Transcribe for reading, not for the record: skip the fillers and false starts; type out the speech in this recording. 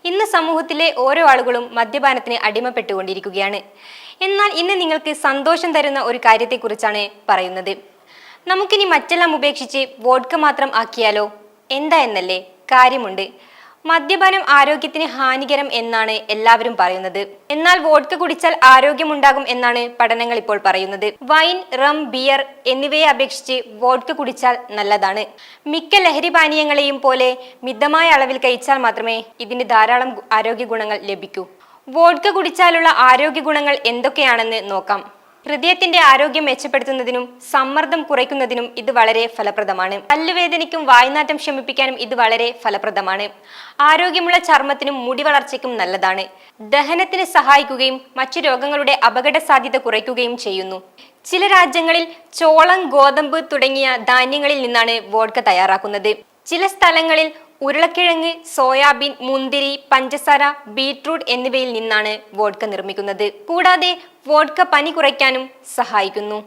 ഇന്ന് സമൂഹത്തിലെ ഓരോ ആളുകളും മദ്യപാനത്തിന് അടിമപ്പെട്ടുകൊണ്ടിരിക്കുകയാണ്. എന്നാൽ ഇന്ന് നിങ്ങൾക്ക് സന്തോഷം തരുന്ന ഒരു കാര്യത്തെക്കുറിച്ചാണ് പറയുന്നത്. നമുക്കിനി മറ്റെല്ലാം ഉപേക്ഷിച്ച് വോഡ്ക മാത്രം ആക്കിയാലോ? എന്താ എന്നല്ലേ? കാര്യമുണ്ട്. മദ്യപാനം ആരോഗ്യത്തിന് ഹാനികരം എന്നാണ് എല്ലാവരും പറയുന്നത്. എന്നാൽ വോഡ്ക കുടിച്ചാൽ ആരോഗ്യമുണ്ടാകും എന്നാണ് പഠനങ്ങൾ ഇപ്പോൾ പറയുന്നത്. വൈൻ, റം, ബിയർ എന്നിവയെ അപേക്ഷിച്ച് വോഡ്ക കുടിച്ചാൽ നല്ലതാണ്. മിക്ക ലഹരി പാനീയങ്ങളെയും പോലെ മിതമായ അളവിൽ കഴിച്ചാൽ മാത്രമേ ഇതിന് ധാരാളം ആരോഗ്യ ഗുണങ്ങൾ ലഭിക്കൂ. വോഡ്ക കുടിച്ചാലുള്ള ആരോഗ്യ ഗുണങ്ങൾ എന്തൊക്കെയാണെന്ന് നോക്കാം. ഹൃദയത്തിന്റെ ആരോഗ്യം മെച്ചപ്പെടുത്തുന്നതിനും സമ്മർദ്ദം കുറയ്ക്കുന്നതിനും ഇത് വളരെ ഫലപ്രദമാണ്. പല്ലുവേദനയ്ക്കും വായ്നാറ്റം ശമിപ്പിക്കാനും ഇത് വളരെ ഫലപ്രദമാണ്. ആരോഗ്യമുള്ള ചർമ്മത്തിനും മുടി വളർച്ചയ്ക്കും നല്ലതാണ്. ദഹനത്തിന് സഹായിക്കുകയും മറ്റു രോഗങ്ങളുടെ അപകട സാധ്യത കുറയ്ക്കുകയും ചെയ്യുന്നു. ചില രാജ്യങ്ങളിൽ ചോളം, ഗോതമ്പ് തുടങ്ങിയ ധാന്യങ്ങളിൽ നിന്നാണ് വോഡ്ക തയ്യാറാക്കുന്നത്. ചില സ്ഥലങ്ങളിൽ ഉരുളക്കിഴങ്ങ്, സോയാബീൻ, മുന്തിരി, പഞ്ചസാര, ബീറ്റ്റൂട്ട് എന്നിവയിൽ നിന്നാണ് വോഡ്ക നിർമ്മിക്കുന്നത്. കൂടാതെ വോഡ്ക പനി കുറയ്ക്കാനും സഹായിക്കുന്നു.